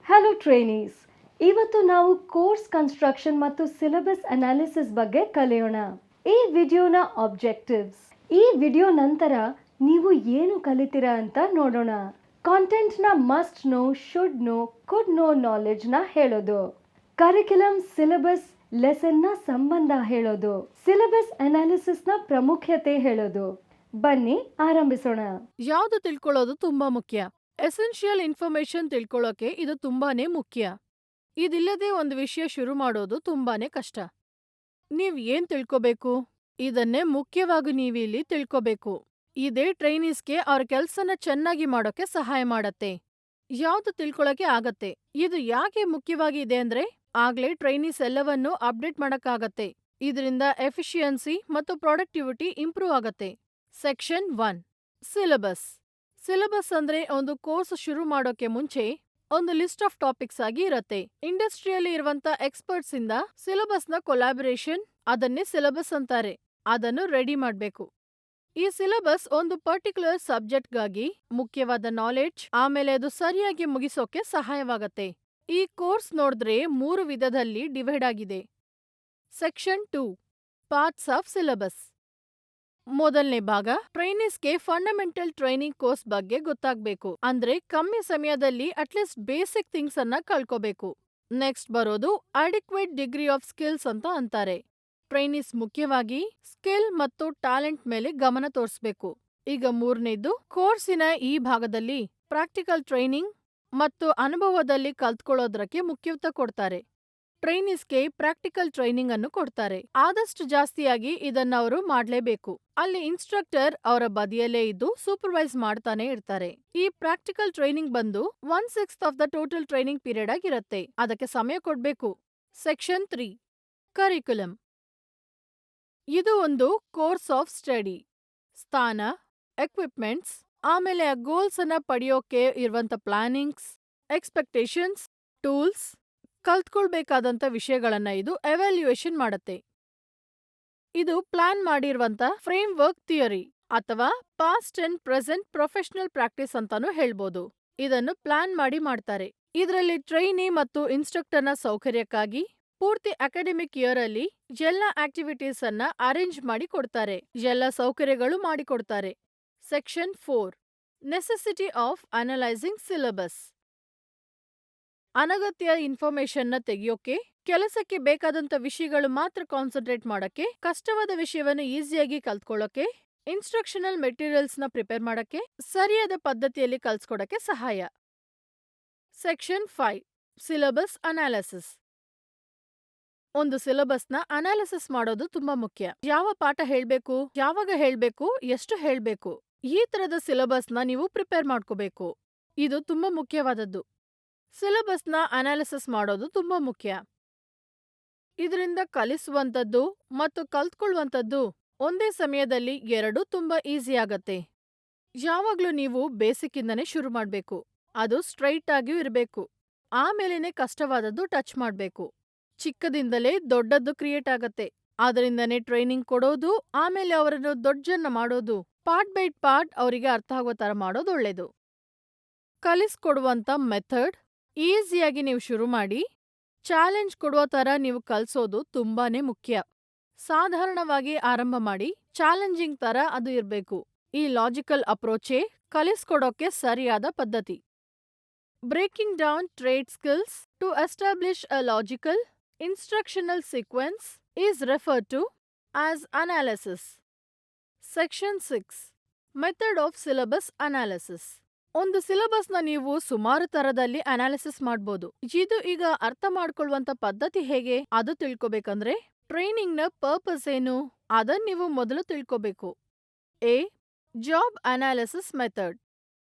Hello trainees, ಇವತ್ತು ನಾವು course construction ಮತ್ತು ಸಿಲೆಬಸ್ ಅನಾಲಿಸಿಸ್ ಬಗ್ಗೆ ಕಲಿಯೋಣ. ಈ ವಿಡಿಯೋನ ಆಬ್ಜೆಕ್ಟಿವ್ಸ್. ಈ ವಿಡಿಯೋ ನಂತರ ನೀವು ಏನು ಕಲಿತೀರಾ ಅಂತ ನೋಡೋಣ. ಕಾಂಟೆಂಟ್ನ must know, should know, could know ನಾಲೆಡ್ಜ್ನ ಹೇಳೋದು. ಕರಿಕ್ಯುಲಮ್, ಸಿಲೆಬಸ್, ಲೆಸನ್ನ ಸಂಬಂಧ ಹೇಳೋದು. ಸಿಲೆಬಸ್ ಅನಾಲಿಸಿಸ್ನ ಪ್ರಾಮುಖ್ಯತೆ ಹೇಳೋದು. ಬನ್ನಿ ಆರಂಭಿಸೋಣ. ಯಾವ್ದು ತಿಳ್ಕೊಳ್ಳೋದು ತುಂಬಾ ಮುಖ್ಯ. ಎಸೆನ್ಷಿಯಲ್ ಇನ್ಫಾರ್ಮೇಶನ್ ತಿಳ್ಕೊಳ್ಳೋಕೆ ಇದು ತುಂಬಾನೇ ಮುಖ್ಯ. ಇದಿಲ್ಲದೆ ಒಂದು ವಿಷಯ ಶುರು ಮಾಡೋದು ತುಂಬಾನೇ ಕಷ್ಟ. ನೀವ್ ಏನ್ ತಿಳ್ಕೋಬೇಕು? ಇದನ್ನೇ ಮುಖ್ಯವಾಗಿ ನೀವಿಲ್ಲಿ ತಿಳ್ಕೋಬೇಕು. ಇದೇ ಟ್ರೈನೀಸ್ಗೆ ಅವ್ರ ಕೆಲ್ಸನ ಚೆನ್ನಾಗಿ ಮಾಡೋಕೆ ಸಹಾಯ ಮಾಡತ್ತೆ. ಯಾವ್ದು ತಿಳ್ಕೊಳಕ್ಕೆ ಆಗತ್ತೆ. ಇದು ಯಾಕೆ ಮುಖ್ಯವಾಗಿ ಇದೆ ಅಂದ್ರೆ ಆಗ್ಲೇ ಟ್ರೈನೀಸ್ ಎಲ್ಲವನ್ನೂ ಅಪ್ಡೇಟ್ ಮಾಡಕ್ಕಾಗತ್ತೆ. ಇದರಿಂದ ಎಫಿಷಿಯನ್ಸಿ ಮತ್ತು ಪ್ರೊಡಕ್ಟಿವಿಟಿ ಇಂಪ್ರೂವ್ ಆಗತ್ತೆ. Section 1, syllabus. ಸಿಲೆಬಸ್ ಅಂದ್ರೆ ಒಂದು ಕೋರ್ಸ್ ಶುರು ಮಾಡೋಕೆ ಮುಂಚೆ ಒಂದು ಲಿಸ್ಟ್ ಆಫ್ ಟಾಪಿಕ್ಸ್ ಆಗಿ ಇರತ್ತೆ. ಇಂಡಸ್ಟ್ರಿಯಲ್ಲಿ ಇರುವಂತ ಎಕ್ಸ್ಪರ್ಟ್ಸ್ ಇಂದ ಸಿಲೆಬಸ್ನ ಕೊಲಾಬರೇಷನ್, ಅದನ್ನೇ ಸಿಲೆಬಸ್ ಅಂತಾರೆ. ಅದನ್ನು ರೆಡಿ ಮಾಡ್ಬೇಕು. ಈ ಸಿಲೆಬಸ್ ಒಂದು ಪರ್ಟಿಕ್ಯುಲರ್ ಸಬ್ಜೆಕ್ಟ್ಗಾಗಿ ಮುಖ್ಯವಾದ ನಾಲೆಡ್ಜ್, ಆಮೇಲೆ ಅದು ಸರಿಯಾಗಿ ಮುಗಿಸೋಕೆ ಸಹಾಯವಾಗತ್ತೆ. ಈ ಕೋರ್ಸ್ ನೋಡಿದ್ರೆ 3 ವಿಧದಲ್ಲಿ ಡಿವೈಡ್ ಆಗಿದೆ. Section 2, parts of syllabus. ಮೊದಲನೇ ಭಾಗ, ಟ್ರೈನೀಸ್ಗೆ ಫಂಡಮೆಂಟಲ್ ಟ್ರೈನಿಂಗ್ ಕೋರ್ಸ್ ಬಗ್ಗೆ ಗೊತ್ತಾಗ್ಬೇಕು. ಅಂದ್ರೆ ಕಮ್ಮಿ ಸಮಯದಲ್ಲಿ ಅಟ್ಲೀಸ್ಟ್ ಬೇಸಿಕ್ ಥಿಂಗ್ಸ್ ಅನ್ನ ಕಲ್ಕೋಬೇಕು. ನೆಕ್ಸ್ಟ್ ಬರೋದು ಅಡಿಕ್ವೇಟ್ ಡಿಗ್ರಿ ಆಫ್ ಸ್ಕಿಲ್ಸ್ ಅಂತ ಅಂತಾರೆ. ಟ್ರೈನೀಸ್ ಮುಖ್ಯವಾಗಿ ಸ್ಕಿಲ್ ಮತ್ತು ಟ್ಯಾಲೆಂಟ್ ಮೇಲೆ ಗಮನ ತೋರಿಸ್ಬೇಕು. ಈಗ ಮೂರನೇದು, ಕೋರ್ಸಿನ ಈ ಭಾಗದಲ್ಲಿ ಪ್ರಾಕ್ಟಿಕಲ್ ಟ್ರೈನಿಂಗ್ ಮತ್ತು ಅನುಭವದಲ್ಲಿ ಕಲ್ತ್ಕೊಳ್ಳೋದ್ರಕ್ಕೆ ಮುಖ್ಯತ್ವ ಕೊಡ್ತಾರೆ. ಟ್ರೈನೀಸ್ಗೆ ಪ್ರಾಕ್ಟಿಕಲ್ ಟ್ರೈನಿಂಗ್ ಅನ್ನು ಕೊಡ್ತಾರೆ. ಆದಷ್ಟು ಜಾಸ್ತಿಯಾಗಿ ಇದನ್ನ ಅವರು ಮಾಡ್ಲೇಬೇಕು. ಅಲ್ಲಿ ಇನ್ಸ್ಟ್ರಕ್ಟರ್ ಅವರ ಬದಿಯಲ್ಲೇ ಇದ್ದು ಸೂಪರ್ವೈಸ್ ಮಾಡ್ತಾನೆ ಇರ್ತಾರೆ. ಈ ಪ್ರಾಕ್ಟಿಕಲ್ ಟ್ರೈನಿಂಗ್ ಬಂದು 1/6 of the total training period ಆಗಿರತ್ತೆ. ಅದಕ್ಕೆ ಸಮಯ ಕೊಡ್ಬೇಕು. Section 3, curriculum. ಇದು ಒಂದು ಕೋರ್ಸ್ ಆಫ್ ಸ್ಟಡಿ. ಸ್ಥಾನ, ಎಕ್ವಿಪ್ಮೆಂಟ್ಸ್, ಆಮೇಲೆ ಆ ಗೋಲ್ಸ್ ಅನ್ನ ಪಡೆಯೋಕೆ ಇರುವಂತ ಪ್ಲಾನಿಂಗ್ಸ್, ಎಕ್ಸ್ಪೆಕ್ಟೇಷನ್ಸ್, ಟೂಲ್ಸ್, ಕಲ್ತ್ಕೊಳ್ಬೇಕಾದಂತ ವಿಷಯಗಳನ್ನ ಇದು ಎವ್ಯಾಲ್ಯೂಯೇಷನ್ ಮಾಡತ್ತೆ. ಇದು ಪ್ಲಾನ್ ಮಾಡಿರುವಂತ ಫ್ರೇಮ್ ವರ್ಕ್ ಥಿಯರಿ ಅಥವಾ past and present professional practice ಅಂತಾನೂ ಹೇಳ್ಬೋದು. ಇದನ್ನು ಪ್ಲಾನ್ ಮಾಡಿ ಮಾಡ್ತಾರೆ. ಇದರಲ್ಲಿ ಟ್ರೈನಿ ಮತ್ತು ಇನ್ಸ್ಟ್ರಕ್ಟರ್ನ ಸೌಕರ್ಯಕ್ಕಾಗಿ ಪೂರ್ತಿ ಅಕಾಡೆಮಿಕ್ ಇಯರ್ ಅಲ್ಲಿ ಎಲ್ಲ ಆಕ್ಟಿವಿಟೀಸ್ ಅನ್ನ ಅರೇಂಜ್ ಮಾಡಿ ಕೊಡ್ತಾರೆ. ಎಲ್ಲ ಸೌಕರ್ಯಗಳು ಮಾಡಿಕೊಡ್ತಾರೆ. Section 4, necessity of analysing syllabus. ಅನಗತ್ಯ ಇನ್ಫಾರ್ಮೇಶನ್ನ ತೆಗೆಯೋಕೆ, ಕೆಲಸಕ್ಕೆ ಬೇಕಾದಂತ ವಿಷಯಗಳು ಮಾತ್ರ ಕಾನ್ಸಂಟ್ರೇಟ್ ಮಾಡಕ್ಕೆ, ಕಷ್ಟವಾದ ವಿಷಯವನ್ನು ಈಸಿಯಾಗಿ ಕಲ್ತ್ಕೊಳ್ಳೋಕೆ, ಇನ್ಸ್ಟ್ರಕ್ಷನಲ್ ಮೆಟೀರಿಯಲ್ಸ್ನ ಪ್ರಿಪೇರ್ ಮಾಡಕ್ಕೆ, ಸರಿಯಾದ ಪದ್ಧತಿಯಲ್ಲಿ ಕಲ್ಸ್ಕೊಡಕ್ಕೆ ಸಹಾಯ. Section 5, syllabus analysis. ಒಂದು ಸಿಲೆಬಸ್ನ ಅನಾಲಿಸಿಸ್ ಮಾಡೋದು ತುಂಬಾ ಮುಖ್ಯ. ಯಾವ ಪಾಠ ಹೇಳ್ಬೇಕು, ಯಾವಾಗ ಹೇಳ್ಬೇಕು, ಎಷ್ಟು ಹೇಳ್ಬೇಕು, ಈ ತರದ ಸಿಲೆಬಸ್ನ ನೀವು ಪ್ರಿಪೇರ್ ಮಾಡ್ಕೋಬೇಕು. ಇದು ತುಂಬಾ ಮುಖ್ಯವಾದದ್ದು. ಸಿಲೆಬಸ್ನ ಅನಾಲಿಸಿಸ್ ಮಾಡೋದು ತುಂಬಾ ಮುಖ್ಯ. ಇದರಿಂದ ಕಲಿಸುವಂತದ್ದು ಮತ್ತು ಕಲ್ತ್ಕೊಳ್ಳುವಂತದ್ದು ಒಂದೇ ಸಮಯದಲ್ಲಿ ಎರಡೂ ತುಂಬಾ ಈಸಿ ಆಗತ್ತೆ. ಯಾವಾಗ್ಲೂ ನೀವು ಬೇಸಿಕ್ ಇಂದನೇ ಶುರು ಮಾಡ್ಬೇಕು. ಅದು ಸ್ಟ್ರೈಟ್ ಆಗಿಯೂ ಇರಬೇಕು. ಆಮೇಲೆನೆ ಕಷ್ಟವಾದದ್ದು ಟಚ್ ಮಾಡ್ಬೇಕು. ಚಿಕ್ಕದಿಂದಲೇ ದೊಡ್ಡದ್ದು ಕ್ರಿಯೇಟ್ ಆಗತ್ತೆ. ಆದ್ರಿಂದನೇ ಟ್ರೈನಿಂಗ್ ಕೊಡೋದು, ಆಮೇಲೆ ಅವರನ್ನು ದೊಡ್ಡನ್ನ ಮಾಡೋದು, ಪಾರ್ಟ್ ಬೈ ಪಾರ್ಟ್ ಅವರಿಗೆ ಅರ್ಥ ಆಗೋ ತರ ಮಾಡೋದು ಒಳ್ಳೇದು. ಕಲಿಸ್ಕೊಡುವಂತ ಮೆಥಡ್ ಈಸಿಯಾಗಿ ನೀವು ಶುರು ಮಾಡಿ, ಚಾಲೆಂಜ್ ಕೊಡುವ ತರ ನೀವು ಕಲ್ಸೋದು ತುಂಬಾನೇ ಮುಖ್ಯ. ಸಾಧಾರಣವಾಗಿ ಆರಂಭ ಮಾಡಿ, ಚಾಲೆಂಜಿಂಗ್ ತರ ಅದು ಇರ್ಬೇಕು. ಈ ಲಾಜಿಕಲ್ ಅಪ್ರೋಚೇ ಕಲಿಸ್ಕೊಡೋಕೆ ಸರಿಯಾದ ಪದ್ಧತಿ. Breaking down trade skills to establish a logical instructional sequence is referred to as analysis. Section 6, method of syllabus analysis. ಒಂದು ಸಿಲೆಬಸ್ನ ನೀವು ಸುಮಾರು ತರದಲ್ಲಿ ಅನಾಲಿಸಿಸ್ ಮಾಡ್ಬೋದು. ಇದು ಈಗ ಅರ್ಥ ಮಾಡ್ಕೊಳ್ಳುವಂತ ಪದ್ಧತಿ ಹೇಗೆ ಅದು ತಿಳ್ಕೊಬೇಕಂದ್ರೆ ಟ್ರೈನಿಂಗ್ನ ಪರ್ಪಸ್ ಏನು ಅದನ್ನ ನೀವು ಮೊದಲು ತಿಳ್ಕೋಬೇಕು. A, job analysis method.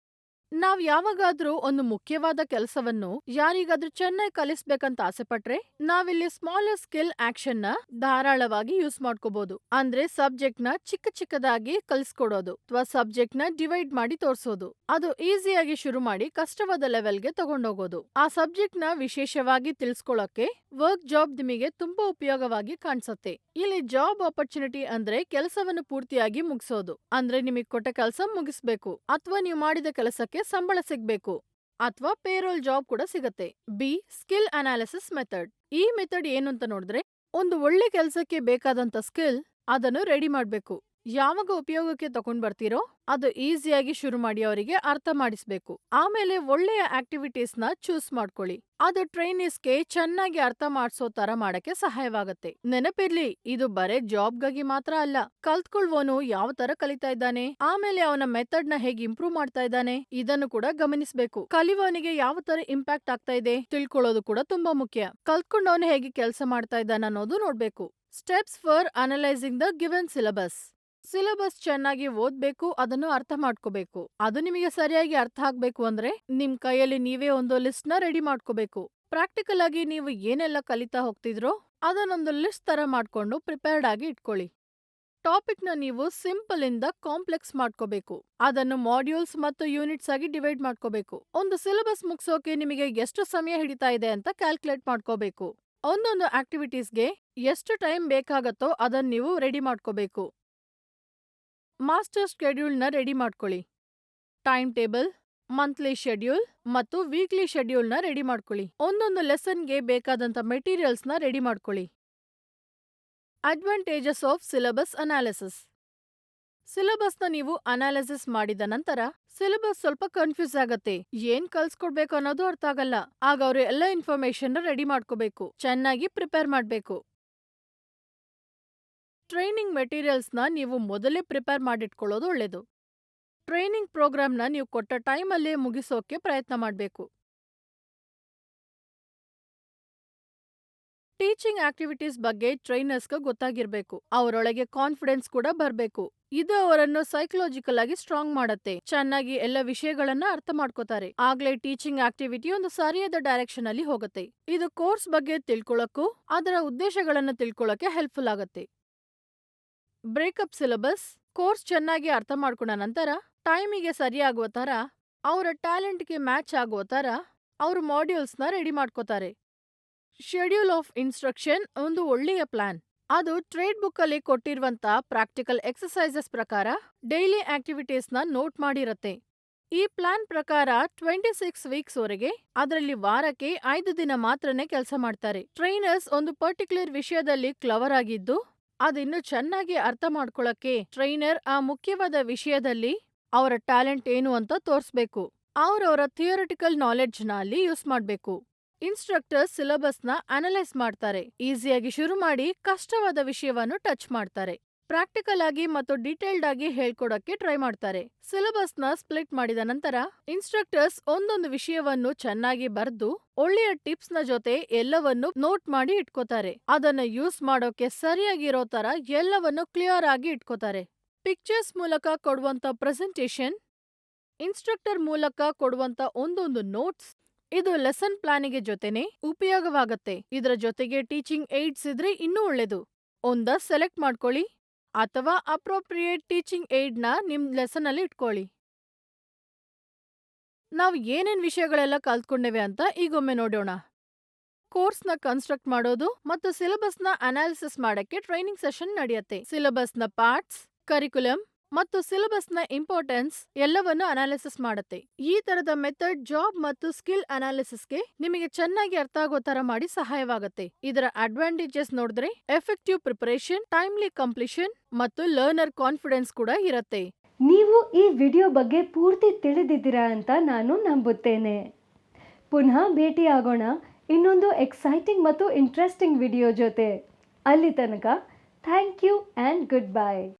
ನಾವ್ ಯಾವಾಗಾದ್ರೂ ಒಂದು ಮುಖ್ಯವಾದ ಕೆಲಸವನ್ನು ಯಾರಿಗಾದ್ರೂ ಚೆನ್ನಾಗಿ ಕಲಿಸ್ಬೇಕಂತ ಆಸೆ ಪಟ್ರೆ, ನಾವಿಲ್ಲಿ ಸ್ಮಾಲರ್ ಸ್ಕಿಲ್ ಆಕ್ಷನ್ ನ ಧಾರಾಳವಾಗಿ ಯೂಸ್ ಮಾಡ್ಕೋಬಹುದು. ಅಂದ್ರೆ ಸಬ್ಜೆಕ್ಟ್ ನ ಚಿಕ್ಕ ಚಿಕ್ಕದಾಗಿ ಕಲಿಸ್ಕೊಡೋದು ಅಥವಾ ಸಬ್ಜೆಕ್ಟ್ ನ ಡಿವೈಡ್ ಮಾಡಿ ತೋರ್ಸೋದು. ಅದು ಈಸಿಯಾಗಿ ಶುರು ಮಾಡಿ ಕಷ್ಟವಾದ ಲೆವೆಲ್ಗೆ ತಗೊಂಡೋಗೋದು. ಆ ಸಬ್ಜೆಕ್ಟ್ ನ ವಿಶೇಷವಾಗಿ ತಿಳ್ಸ್ಕೊಳಕ್ಕೆ ವರ್ಕ್ ಜಾಬ್ ನಿಮಗೆ ತುಂಬಾ ಉಪಯೋಗವಾಗಿ ಕಾಣಿಸುತ್ತೆ. ಇಲ್ಲಿ ಜಾಬ್ ಆಪರ್ಚುನಿಟಿ ಅಂದ್ರೆ ಕೆಲಸವನ್ನು ಪೂರ್ತಿಯಾಗಿ ಮುಗಿಸೋದು. ಅಂದ್ರೆ ನಿಮಗೆ ಕೊಟ್ಟ ಕೆಲಸ ಮುಗಿಸ್ಬೇಕು ಅಥವಾ ನೀವು ಮಾಡಿದ ಕೆಲಸಕ್ಕೆ ಸಂಬಳ ಸಿಗ್ಬೇಕು. ಅಥವಾ ಪೇರೋಲ್ ಜಾಬ್ ಕೂಡ ಸಿಗತ್ತೆ. B skill analysis method. ಈ ಮೆಥಡ್ ಏನು ಅಂತ ನೋಡಿದ್ರೆ, ಒಂದು ಒಳ್ಳೆ ಕೆಲಸಕ್ಕೆ ಬೇಕಾದಂತ ಸ್ಕಿಲ್ ಅದನ್ನು ರೆಡಿ ಮಾಡ್ಬೇಕು. ಯಾವಾಗ ಉಪಯೋಗಕ್ಕೆ ತಗೊಂಡ್ ಬರ್ತೀರೋ ಅದು ಈಸಿಯಾಗಿ ಶುರು ಮಾಡಿ ಅವರಿಗೆ ಅರ್ಥ ಮಾಡಿಸ್ಬೇಕು. ಆಮೇಲೆ ಒಳ್ಳೆಯ ಆಕ್ಟಿವಿಟೀಸ್ ನ ಚೂಸ್ ಮಾಡ್ಕೊಳ್ಳಿ. ಅದು ಟ್ರೈನೀಸ್ಗೆ ಚೆನ್ನಾಗಿ ಅರ್ಥ ಮಾಡ್ಸೋ ತರ ಮಾಡಕ್ಕೆ ಸಹಾಯವಾಗತ್ತೆ. ನೆನಪಿರ್ಲಿ, ಇದು ಬರೇ ಜಾಬ್ಗಾಗಿ ಮಾತ್ರ ಅಲ್ಲ. ಕಲ್ತ್ಕೊಳ್ವೋನು ಯಾವ ತರ ಕಲಿತಾ ಇದ್ದಾನೆ, ಆಮೇಲೆ ಅವನ ಮೆಥಡ್ ನ ಹೇಗೆ ಇಂಪ್ರೂವ್ ಮಾಡ್ತಾ ಇದ್ದಾನೆ, ಇದನ್ನು ಕೂಡ ಗಮನಿಸಬೇಕು. ಕಲಿಯುವವನಿಗೆ ಯಾವ ತರ ಇಂಪ್ಯಾಕ್ಟ್ ಆಗ್ತಾ ಇದೆ ತಿಳ್ಕೊಳ್ಳೋದು ಕೂಡ ತುಂಬಾ ಮುಖ್ಯ. ಕಲ್ತ್ಕೊಂಡವನು ಹೇಗೆ ಕೆಲಸ ಮಾಡ್ತಾ ಇದ್ದಾನೆ ಅನ್ನೋದು ನೋಡ್ಬೇಕು. Steps for analysing the given syllabus. Syllabus ಚೆನ್ನಾಗಿ ಓದ್ಬೇಕು, ಅದನ್ನು ಅರ್ಥ ಮಾಡ್ಕೋಬೇಕು. ಅದು ನಿಮಗೆ ಸರಿಯಾಗಿ ಅರ್ಥ ಆಗ್ಬೇಕು ಅಂದ್ರೆ ನಿಮ್ ಕೈಯಲ್ಲಿ ನೀವೇ ಒಂದು ಲಿಸ್ಟ್ ನ ರೆಡಿ ಮಾಡ್ಕೋಬೇಕು. ಪ್ರಾಕ್ಟಿಕಲ್ ಆಗಿ ನೀವು ಏನೆಲ್ಲ ಕಲಿತಾ ಹೋಗ್ತಿದ್ರೋ ಅದನ್ನೊಂದು ಲಿಸ್ಟ್ ತರ ಮಾಡ್ಕೊಂಡು ಪ್ರಿಪೇರ್ಡ್ ಆಗಿ ಇಟ್ಕೊಳ್ಳಿ. ಟಾಪಿಕ್ ನ ನೀವು ಸಿಂಪಲ್ ಇಂದ ಕಾಂಪ್ಲೆಕ್ಸ್ ಮಾಡ್ಕೋಬೇಕು. ಅದನ್ನು ಮಾಡ್ಯೂಲ್ಸ್ ಮತ್ತು ಯೂನಿಟ್ಸ್ ಆಗಿ ಡಿವೈಡ್ ಮಾಡ್ಕೋಬೇಕು. ಒಂದು ಸಿಲೆಬಸ್ ಮುಗಿಸೋಕೆ ನಿಮಗೆ ಎಷ್ಟು ಸಮಯ ಹಿಡಿತಾ ಇದೆ ಅಂತ ಕ್ಯಾಲ್ಕುಲೇಟ್ ಮಾಡ್ಕೋಬೇಕು. ಒಂದೊಂದು ಆಕ್ಟಿವಿಟೀಸ್ಗೆ ಎಷ್ಟು ಟೈಮ್ ಬೇಕಾಗತ್ತೋ ಅದನ್ನ ನೀವು ರೆಡಿ ಮಾಡ್ಕೋಬೇಕು. ಮಾಸ್ಟರ್ ಶೆಡ್ಯೂಲ್ ನ ರೆಡಿ ಮಾಡ್ಕೊಳ್ಳಿ. ಟೈಮ್ ಟೇಬಲ್, ಮಂತ್ಲಿ ಶೆಡ್ಯೂಲ್ ಮತ್ತು ವೀಕ್ಲಿ ಶೆಡ್ಯೂಲ್ ನ ರೆಡಿ ಮಾಡ್ಕೊಳ್ಳಿ. ಒಂದೊಂದು ಲೆಸನ್ಗೆ ಬೇಕಾದಂತ ಮೆಟೀರಿಯಲ್ಸ್ ನ ರೆಡಿ ಮಾಡ್ಕೊಳ್ಳಿ. Advantages of syllabus analysis. Syllabus ನ ನೀವು ಅನಾಲಿಸಿಸ್ ಮಾಡಿದ ನಂತರ ಸಿಲೆಬಸ್ ಸ್ವಲ್ಪ ಕನ್ಫ್ಯೂಸ್ ಆಗತ್ತೆ. ಏನ್ ಕಲ್ಸ್ಕೊಡ್ಬೇಕು ಅನ್ನೋದು ಅರ್ಥ ಆಗಲ್ಲ. ಆಗ ಅವ್ರು ಎಲ್ಲ ಇನ್ಫಾರ್ಮೇಶನ್ ರೆಡಿ ಮಾಡ್ಕೋಬೇಕು, ಚೆನ್ನಾಗಿ ಪ್ರಿಪೇರ್ ಮಾಡ್ಬೇಕು. ಟ್ರೈನಿಂಗ್ ಮೆಟೀರಿಯಲ್ಸ್ ನ ನೀವು ಮೊದಲೇ ಪ್ರಿಪೇರ್ ಮಾಡಿಟ್ಕೊಳ್ಳೋದು ಒಳ್ಳೇದು. ಟ್ರೈನಿಂಗ್ ಪ್ರೋಗ್ರಾಮ್ ನ ನೀವು ಕೊಟ್ಟ ಟೈಮ್ ಅಲ್ಲೇ ಮುಗಿಸೋಕೆ ಪ್ರಯತ್ನ ಮಾಡಬೇಕು. ಟೀಚಿಂಗ್ ಆಕ್ಟಿವಿಟೀಸ್ ಬಗ್ಗೆ ಟ್ರೈನರ್ಸ್ಗೆ ಗೊತ್ತಾಗಿರ್ಬೇಕು. ಅವರೊಳಗೆ ಕಾನ್ಫಿಡೆನ್ಸ್ ಕೂಡ ಬರ್ಬೇಕು. ಇದು ಅವರನ್ನು ಸೈಕಲಾಜಿಕಲ್ ಆಗಿ ಸ್ಟ್ರಾಂಗ್ ಮಾಡತ್ತೆ. ಚೆನ್ನಾಗಿ ಎಲ್ಲ ವಿಷಯಗಳನ್ನ ಅರ್ಥ ಮಾಡ್ಕೋತಾರೆ. ಆಗ್ಲೇ ಟೀಚಿಂಗ್ ಆಕ್ಟಿವಿಟಿ ಒಂದು ಸರಿಯಾದ ಡೈರೆಕ್ಷನ್ ಅಲ್ಲಿ ಹೋಗುತ್ತೆ. ಇದು ಕೋರ್ಸ್ ಬಗ್ಗೆ ತಿಳ್ಕೊಳಕ್ಕೂ ಅದರ ಉದ್ದೇಶಗಳನ್ನ ತಿಳ್ಕೊಳಕ್ಕೆ ಹೆಲ್ಪ್ಫುಲ್ ಆಗತ್ತೆ. Breakup syllabus. ಕೋರ್ಸ್ ಚೆನ್ನಾಗಿ ಅರ್ಥ ಮಾಡ್ಕೊಂಡ ನಂತರ ಟೈಮಿಗೆ ಸರಿಯಾಗುವ ತರ, ಅವರ ಟ್ಯಾಲೆಂಟ್ಗೆ ಮ್ಯಾಚ್ ಆಗುವ ತರ ಅವರು ಮಾಡ್ಯೂಲ್ಸ್ ನ ರೆಡಿ ಮಾಡ್ಕೋತಾರೆ. ಶೆಡ್ಯೂಲ್ ಆಫ್ ಇನ್ಸ್ಟ್ರಕ್ಷನ್ ಒಂದು ಒಳ್ಳೆಯ ಪ್ಲಾನ್. ಅದು ಟ್ರೇಡ್ ಬುಕ್ ಅಲ್ಲಿ ಕೊಟ್ಟಿರುವಂತ ಪ್ರಾಕ್ಟಿಕಲ್ ಎಕ್ಸರ್ಸೈಸಸ್ ಪ್ರಕಾರ ಡೈಲಿ ಆಕ್ಟಿವಿಟೀಸ್ ನ ನೋಟ್ ಮಾಡಿರತ್ತೆ. ಈ ಪ್ಲಾನ್ ಪ್ರಕಾರ 26 ವೀಕ್ಸ್ ವರೆಗೆ ಅದರಲ್ಲಿ ವಾರಕ್ಕೆ 5 ದಿನ ಮಾತ್ರನೇ ಕೆಲಸ ಮಾಡ್ತಾರೆ. ಟ್ರೈನರ್ಸ್ ಒಂದು ಪರ್ಟಿಕ್ಯುಲರ್ ವಿಷಯದಲ್ಲಿ ಕ್ಲವರ್ ಆಗಿದ್ದು ಅದಿನ್ನು ಚೆನ್ನಾಗಿ ಅರ್ಥ ಮಾಡ್ಕೊಳಕ್ಕೆ ಟ್ರೈನರ್ ಆ ಮುಖ್ಯವಾದ ವಿಷಯದಲ್ಲಿ ಅವರ ಟ್ಯಾಲೆಂಟ್ ಏನು ಅಂತ ತೋರಿಸ್ಬೇಕು. ಅವರವರ ಥಿಯರಿಟಿಕಲ್ ನಾಲೆಡ್ಜ್ ನ ಅಲ್ಲಿ ಯೂಸ್ ಮಾಡ್ಬೇಕು. ಇನ್ಸ್ಟ್ರಕ್ಟರ್ಸ್ ಸಿಲೆಬಸ್ ನ ಅನಲೈಸ್ ಮಾಡ್ತಾರೆ. ಈಸಿಯಾಗಿ ಶುರು ಮಾಡಿ ಕಷ್ಟವಾದ ವಿಷಯವನ್ನು ಟಚ್ ಮಾಡ್ತಾರೆ. ಪ್ರಾಕ್ಟಿಕಲ್ ಆಗಿ ಮತ್ತು ಡೀಟೇಲ್ಡ್ ಆಗಿ ಹೇಳ್ಕೊಡಕ್ಕೆ ಟ್ರೈ ಮಾಡ್ತಾರೆ. ಸಿಲೆಬಸ್ ನ ಸ್ಪ್ಲಿಟ್ ಮಾಡಿದ ನಂತರ ಇನ್ಸ್ಟ್ರಕ್ಟರ್ಸ್ ಒಂದೊಂದು ವಿಷಯವನ್ನು ಚೆನ್ನಾಗಿ ಬರೆದು ಒಳ್ಳೆಯ ಟಿಪ್ಸ್ ನ ಜೊತೆ ಎಲ್ಲವನ್ನು ನೋಟ್ ಮಾಡಿ ಇಟ್ಕೋತಾರೆ. ಅದನ್ನ ಯೂಸ್ ಮಾಡೋಕೆ ಸರಿಯಾಗಿರೋ ತರ ಎಲ್ಲವನ್ನು ಕ್ಲಿಯರ್ ಆಗಿ ಇಟ್ಕೋತಾರೆ. ಪಿಕ್ಚರ್ಸ್ ಮೂಲಕ ಕೊಡುವಂತ ಪ್ರೆಸೆಂಟೇಶನ್, ಇನ್ಸ್ಟ್ರಕ್ಟರ್ ಮೂಲಕ ಕೊಡುವಂತ ಒಂದೊಂದು ನೋಟ್ಸ್, ಇದು ಲೆಸನ್ ಪ್ಲಾನಿಗೆ ಜೊತೆನೆ ಉಪಯೋಗವಾಗತ್ತೆ. ಇದರ ಜೊತೆಗೆ ಟೀಚಿಂಗ್ ಏಡ್ಸ್ ಇದ್ರೆ ಇನ್ನೂ ಒಳ್ಳೇದು. ಒಂದ ಸೆಲೆಕ್ಟ್ ಮಾಡ್ಕೊಳ್ಳಿ ಅಥವಾ ಅಪ್ರೋಪ್ರಿಯೇಟ್ ಟೀಚಿಂಗ್ ಏಡ್ ನ ನಿಮ್ ಲೆಸನ್ ಅಲ್ಲಿ ಇಟ್ಕೊಳ್ಳಿ. ನಾವು ಏನೇನ್ ವಿಷಯಗಳೆಲ್ಲ ಕಲ್ತ್ಕೊಂಡೇವೆ ಅಂತ ಈಗೊಮ್ಮೆ ನೋಡೋಣ. ಕೋರ್ಸ್ ನ ಕನ್ಸ್ಟ್ರಕ್ಟ್ ಮಾಡೋದು ಮತ್ತು ಸಿಲೆಬಸ್ ನ ಅನಾಲಿಸಿಸ್ ಮಾಡಕ್ಕೆ ಟ್ರೈನಿಂಗ್ ಸೆಷನ್ ನಡೆಯುತ್ತೆ. ಸಿಲೆಬಸ್ ನ ಪಾರ್ಟ್ಸ್, ಕರಿಕ್ಯುಲಮ್ ಮತ್ತು ಸಿಲೆಬಸ್ ನ ಇಂಪಾರ್ಟೆನ್ಸ್ ಎಲ್ಲವನ್ನು ಅನಾಲಿಸಿಸ್ ಮಾಡುತ್ತೆ. ಈ ತರದ ಮೆಥಡ್ ಜಾಬ್ ಮತ್ತು ಸ್ಕಿಲ್ ಅನಾಲಿಸಿಸ್ಗೆ ನಿಮಗೆ ಚೆನ್ನಾಗಿ ಅರ್ಥ ಆಗೋ ತರ ಮಾಡಿ ಸಹಾಯವಾಗುತ್ತೆ. ಇದರ ಅಡ್ವಾಂಟೇಜಸ್ ನೋಡಿದ್ರೆ ಎಫೆಕ್ಟಿವ್ ಪ್ರಿಪರೇಷನ್, ಟೈಮ್ಲಿ ಕಂಪ್ಲೀಷನ್ ಮತ್ತು ಲರ್ನರ್ ಕಾನ್ಫಿಡೆನ್ಸ್ ಕೂಡ ಇರುತ್ತೆ. ನೀವು ಈ ವಿಡಿಯೋ ಬಗ್ಗೆ ಪೂರ್ತಿ ತಿಳಿದಿದ್ದೀರಾ ಅಂತ ನಾನು ನಂಬುತ್ತೇನೆ. ಪುನಃ ಭೇಟಿಯಾಗೋಣ ಇನ್ನೊಂದು ಎಕ್ಸೈಟಿಂಗ್ ಮತ್ತು ಇಂಟ್ರೆಸ್ಟಿಂಗ್ ವಿಡಿಯೋ ಜೊತೆ. ಅಲ್ಲಿ ತನಕ thank you and good bye.